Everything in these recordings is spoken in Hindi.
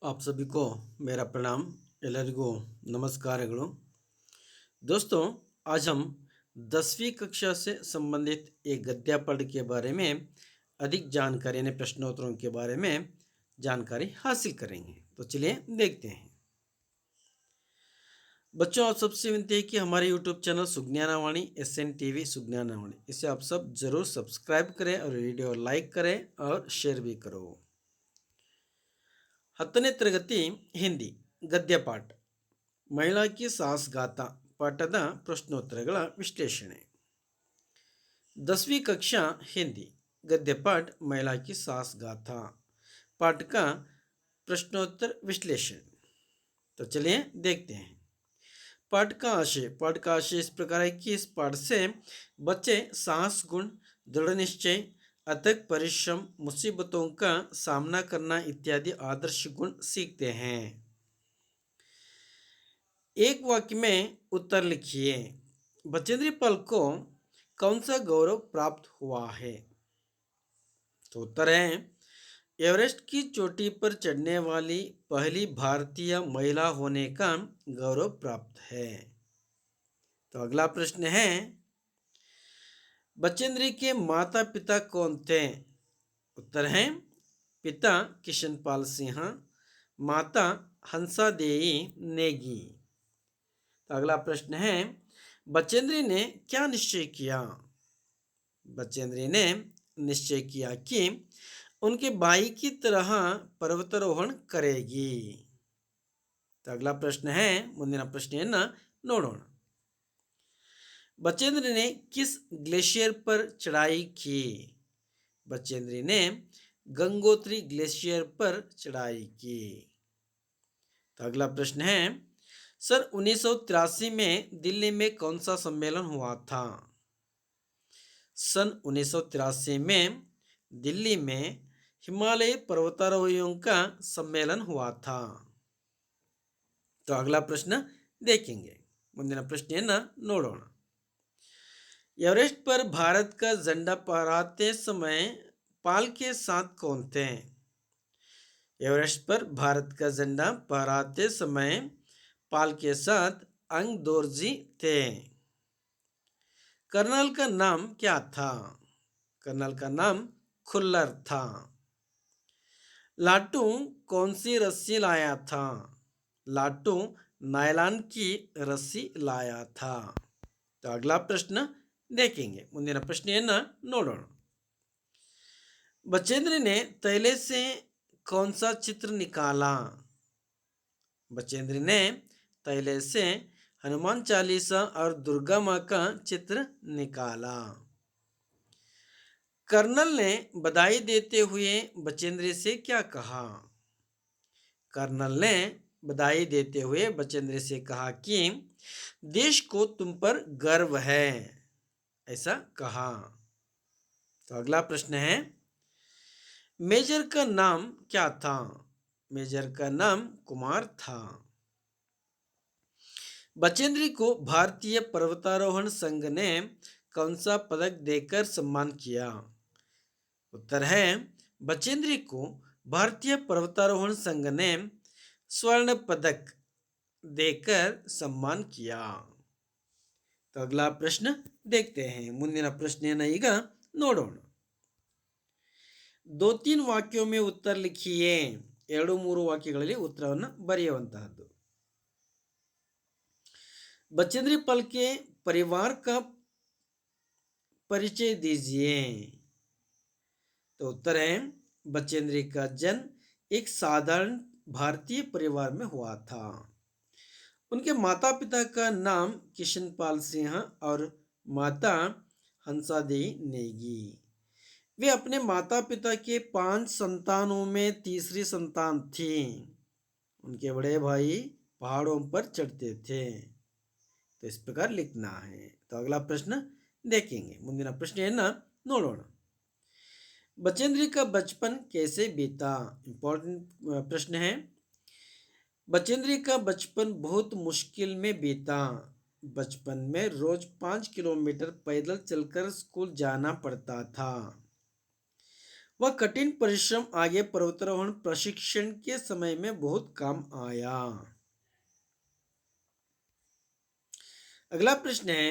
आप सभी को मेरा प्रणाम। ಎಲ್ಲರಿಗೂ नमस्कारಗಳು। दोस्तों, आज हम 10वीं कक्षा से संबंधित एक गद्य पाठ के बारे में अधिक जानकारी यानी प्रश्नोत्तरों के बारे में जानकारी हासिल करेंगे। तो चलिए देखते हैं। बच्चों, आप सबसे विनती है कि हमारे यूट्यूब चैनल सुज्ञानावाणी SN TV सुज्ञानावाणी इसे आप सब जरूर सब्सक्राइब करें और वीडियो लाइक करें और शेयर भी करो। 10ನೇ ತರಗತಿ ಹಿಂದಿ ಗದ್ಯ ಪಾಠ ಮಹಿಳಾ ಕಿ ಸಾಹಸಗಾಥಾ ಪಾಠದ ಪ್ರಶ್ನೋತ್ತರಗಳ ವಿಶ್ಲೇಷಣೆ। 10वीं कक्षा हिंदी गद्य पाठ महिला की साहस गाथा पाठ का प्रश्नोत्तर विश्लेषण। तो चलिए देखते हैं। पाठ का आशय इस प्रकार है कि इस पाठ से बच्चे साहस गुण, दृढ़ निश्चय, अथक परिश्रम, मुसीबतों का सामना करना इत्यादि आदर्श गुण सीखते हैं। एक वाक्य में उत्तर लिखिए। बचेंद्री पाल को कौन सा गौरव प्राप्त हुआ है? तो उत्तर है एवरेस्ट की चोटी पर चढ़ने वाली पहली भारतीय महिला होने का गौरव प्राप्त है। तो अगला प्रश्न है बचेंद्री के माता पिता कौन थे? उत्तर है पिता किशनपाल सिंह, माता हंसा देवी नेगी। तो अगला प्रश्न है बचेंद्री ने क्या निश्चय किया? बचेंद्री ने निश्चय किया कि उनके भाई की तरह पर्वतारोहण करेगी। तो अगला प्रश्न है ಮುಂದಿನ ಪ್ರಶ್ನೆಯನ್ನ ನೋಡೋಣ। बचेंद्री ने किस ग्लेशियर पर चढ़ाई की? बचेंद्री ने गंगोत्री ग्लेशियर पर चढ़ाई की। तो अगला प्रश्न है सन 1983 में दिल्ली में कौन सा सम्मेलन हुआ था? सन 1983 में दिल्ली में हिमालय पर्वतारोहियों का सम्मेलन हुआ था। तो अगला प्रश्न देखेंगे। ಮುಂದಿನ ಪ್ರಶ್ನೆಯನ್ನ ನೋಡೋಣ। एवरेस्ट पर भारत का झंडा फहराते समय पाल के साथ कौन थे? एवरेस्ट पर भारत का झंडा फहराते समय पाल के साथ अंग दोरजी थे। कर्नल का नाम क्या था? कर्नल का नाम खुल्लर था। लाटू कौन सी रस्सी लाया था? लाटू नायलॉन की रस्सी लाया था। तो अगला प्रश्न देखेंगे। ಮುಂದಿನ ಪ್ರಶ್ನೆಯನ್ನ ನೋಡೋಣ। बचेंद्र ने तैले से कौन सा चित्र निकाला? बचेंद्र ने तैले से हनुमान चालीसा और दुर्गा माँ का चित्र निकाला। कर्नल ने बधाई देते हुए बचेंद्र से क्या कहा? कर्नल ने बधाई देते हुए बचेंद्र से कहा कि देश को तुम पर गर्व है, ऐसा कहा। तो अगला प्रश्न है मेजर का नाम क्या था? मेजर का नाम कुमार था। बचेंद्री को भारतीय पर्वतारोहण संघ ने कौन सा पदक देकर सम्मान किया? उत्तर है बचेंद्री को भारतीय पर्वतारोहण संघ ने स्वर्ण पदक देकर सम्मान किया। तो अगला प्रश्न देखते हैं। ಮುಂದಿನ ಪ್ರಶ್ನೆಯನ್ನು ಈಗ ನೋಡೋಣ। 2-3 वाक्यों में उत्तर लिखिए। 2-3 ವಾಕ್ಯಗಳಲ್ಲಿ ಉತ್ತರವನ್ನು ಬರೆಯುವಂತಹದ್ದು। बचेंद्री पाल के परिवार का परिचय दीजिए। तो उत्तर है बचेंद्री का जन्म एक साधारण भारतीय परिवार में हुआ था। उनके माता पिता का नाम किशनपाल सिंह और माता हंसादेवी नेगी। वे अपने माता पिता के 5 संतानों में तीसरी संतान थी। उनके बड़े भाई पहाड़ों पर चढ़ते थे। तो इस प्रकार लिखना है। तो अगला प्रश्न देखेंगे। ಮುಂದಿನ ಪ್ರಶ್ನೆಯನ್ನ ನೋಡೋಣ। बचेंद्री का बचपन कैसे बीता? इंपॉर्टेंट प्रश्न है। बचेंद्री का बचपन बहुत मुश्किल में बीता। बचपन में रोज 5 किलोमीटर पैदल चलकर स्कूल जाना पड़ता था। वह कठिन परिश्रम आगे पर्वतारोहण प्रशिक्षण के समय में बहुत काम आया। अगला प्रश्न है,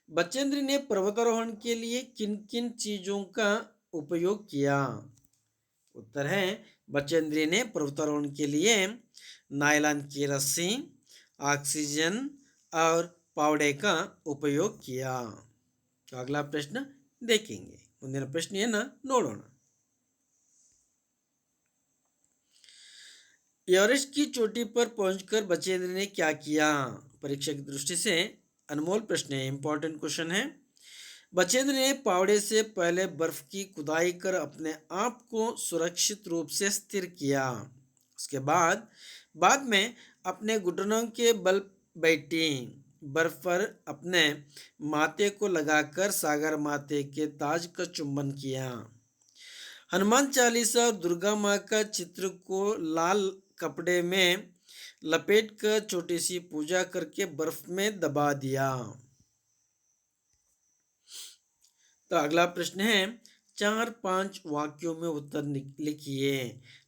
बचेंद्र ने पर्वतारोहण के लिए किन किन चीजों का उपयोग किया? उत्तर है, बचेंद्र ने पर्वतारोहण के लिए नायलॉन की रस्सी, ऑक्सीजन और पावड़े का उपयोग किया। तो अगला प्रश्न देखेंगे। ಮುಂದಿನ ಪ್ರಶ್ನೆಯನ್ನ ನೋಡೋಣ। एवरेस्ट की चोटी पर पहुंचकर बचेंद्र ने क्या किया? परीक्षा की दृष्टि से अनमोल प्रश्न है, इंपॉर्टेंट क्वेश्चन है। बचेंद्र ने फावड़े से पहले बर्फ की खुदाई कर अपने आप को सुरक्षित रूप से स्थिर किया। उसके बाद में अपने घुटनों के बल बैठी बर्फ पर अपने माथे को लगाकर सागर माते के ताज का चुंबन किया। हनुमान चालीसा और दुर्गा माँ का चित्र को लाल कपड़े में लपेट कर छोटी सी पूजा करके बर्फ में दबा दिया। तो अगला प्रश्न है, 4-5 ವಾಕ್ಯೋं में उत्तर लिखिए।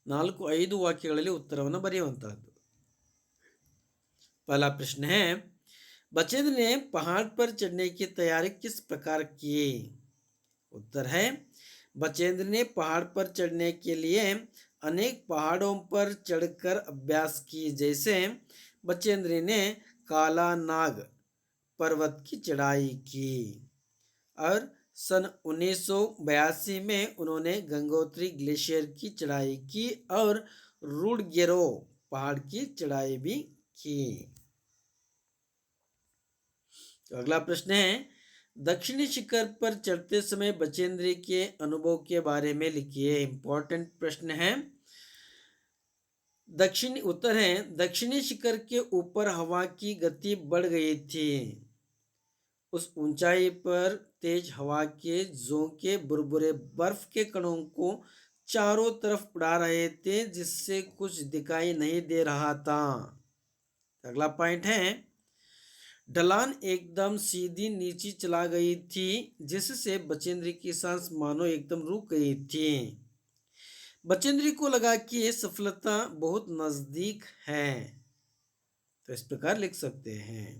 4-5 ವಾಕ್ಯಗಳಲ್ಲಿ उत्तरವನ್ನು ಬರೆಯುವಂತಹದ್ದು। पहला प्रश्न है, बचेंद्र ने पहाड़ पर चढ़ने की तैयारी किस प्रकार की? उत्तर है, बचेंद्र ने पहाड़ पर चढ़ने के लिए अनेक पहाड़ों पर चढ़कर अभ्यास की। जैसे बचेंद्र ने काला नाग पर्वत की चढ़ाई की और सन 1982 में उन्होंने गंगोत्री ग्लेशियर की चढ़ाई की और रूडगेरो पहाड़ की चढ़ाई भी की। तो अगला प्रश्न है, दक्षिणी शिखर पर चढ़ते समय बचेंद्र के अनुभव के बारे में लिखिए। इंपॉर्टेंट प्रश्न है। उत्तर है, दक्षिणी शिखर के ऊपर हवा की गति बढ़ गई थी। उस ऊंचाई पर तेज हवा के झोंके बुरबुरे बर्फ के कणों को चारों तरफ उड़ा रहे थे, जिससे कुछ दिखाई नहीं दे रहा था। अगला पॉइंट है, ढलान एकदम सीधी नीचे चला गई थी, जिससे बचेंद्र की सांस मानो एकदम रुक गई थी। बचेंद्र को लगा कि ये सफलता बहुत नजदीक है। तो इस प्रकार लिख सकते हैं।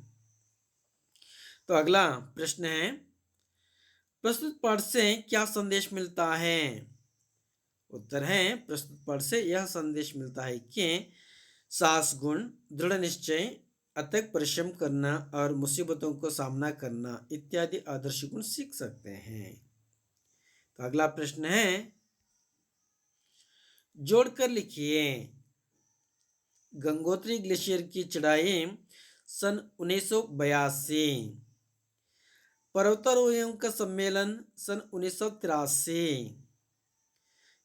तो अगला प्रश्न है, प्रस्तुत पाठ से क्या संदेश मिलता है? उत्तर है, प्रस्तुत पाठ से यह संदेश मिलता है कि साहस गुण, दृढ़ निश्चय, अथक परिश्रम करना और मुसीबतों को सामना करना इत्यादि आदर्श गुण सीख सकते हैं। तो अगला प्रश्न है, जोड़कर लिखिए। गंगोत्री ग्लेशियर की चढ़ाई सन 1982, पर्वतारोहियों का सम्मेलन सन 1983,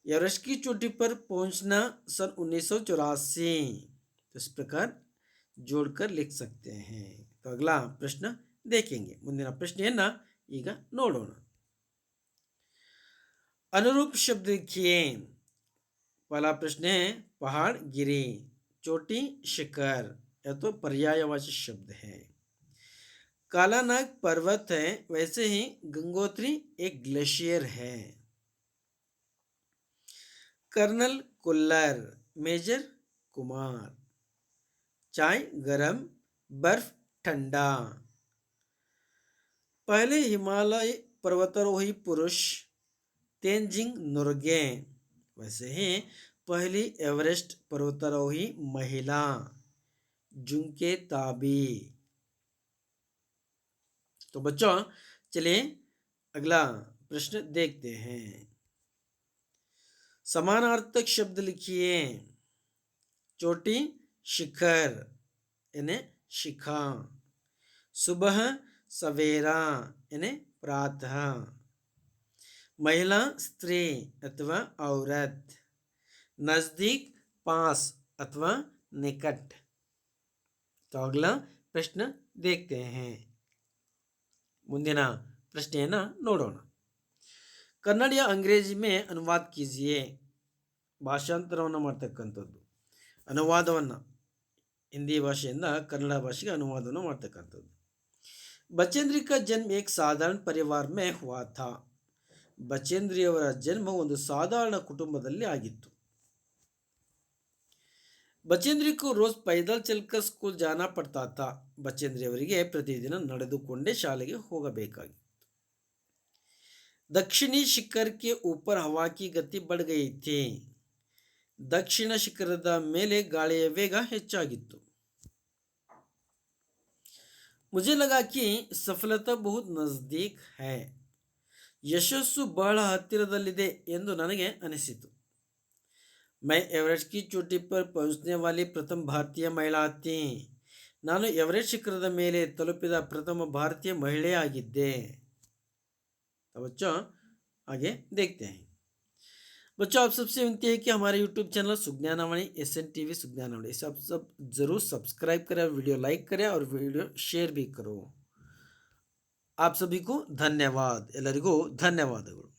एवरेस्ट की चोटी पर पहुंचना सन 1984। तो इस प्रकार जोड़कर लिख सकते हैं। तो अगला प्रश्न देखेंगे। ಮುಂದಿನ ಪ್ರಶ್ನೆಯನ್ನ ಈಗ ನೋಡೋಣ। अनुरूप शब्द लिखिए। पहला प्रश्न है, पहाड़ गिरी, चोटी शिखर, यह तो पर्यायवाची शब्द है। काला नाग पर्वत है, वैसे ही गंगोत्री एक ग्लेशियर है। कर्नल कुल्लर, मेजर कुमार, चाय गरम, बर्फ ठंडा। पहले हिमालय पर्वतारोही पुरुष तेंजिंग नोर्गे, वैसे ही पहली एवरेस्ट पर्वतारोही महिला जुंके ताबी। तो बच्चों चलिए अगला प्रश्न देखते हैं। समानार्थक शब्द लिखिए। चोटी शिखर यानी शिखा, सुबह सवेरा यानी प्रातः, महिला स्त्री अथवा औरत, नजदीक पास अथवा निकट। तो अगला प्रश्न देखते हैं। ಮುಂದಿನ ಪ್ರಶ್ನೆಯನ್ನು ನೋಡೋಣ। ಕನ್ನಡ या अंग्रेजी में अनुवाद कीजिए। ಭಾಷಾಂತರವನ್ನು ಮಾಡ್ತಕ್ಕಂಥದ್ದು, ಅನುವಾದವನ್ನು ಹಿಂದಿ ಭಾಷೆಯಿಂದ ಕನ್ನಡ ಭಾಷೆಗೆ ಅನುವಾದವನ್ನು ಮಾಡ್ತಕ್ಕಂಥದ್ದು। बचेंद्र का जन्म एक साधारण परिवार में हुआ था। ಬಚೇಂದ್ರಿಯವರ ಜನ್ಮ ಒಂದು ಸಾಧಾರಣ ಕುಟುಂಬದಲ್ಲಿ ಆಗಿತ್ತು. बचेंद्री को रोज पैदल चलकर स्कूल जाना पड़ता था. ಬಚೇಂದ್ರಿಯವರಿಗೆ ಪ್ರತಿದಿನ ನಡೆದುಕೊಂಡೇ ಶಾಲೆಗೆ ಹೋಗಬೇಕಾಗಿತ್ತು. दक्षिणी शिखर के ऊपर हवा की गति बढ़ गई थी. ದಕ್ಷಿಣ ಶಿಖರದ ಮೇಲೆ ಗಾಳಿಯ ವೇಗ ಹೆಚ್ಚಾಗಿತ್ತು. मुझे लगा कि सफलता बहुत नजदीक है. ಯಶಸ್ಸು ಬಹಳ ಹತ್ತಿರದಲ್ಲಿದೆ ಎಂದು ನನಗೆ ಅನಿಸಿತು. मैं एवरेस्ट की चोटी पर पहुंचने वाली प्रथम भारतीय महिला थी. ನಾನು ಎವರೆಸ್ಟ್ ಶಿಖರದ ಮೇಲೆ ತಲುಪಿದ ಪ್ರಥಮ ಭಾರತೀಯ ಮಹಿಳೆಯಾಗಿದ್ದೆ. तो बच्चों आगे देखते हैं. बच्चों आप सबसे विनती है कि हमारे YouTube चैनल सुज्ञानवाणी SNTV सुज्ञानवाणी इसे आप सब जरूर सब्सक्राइब करें, वीडियो लाइक करें और वीडियो शेयर भी करो. आप सभी को धन्यवाद. ಎಲ್ಲರಿಗೂ ಧನ್ಯವಾದಗಳು.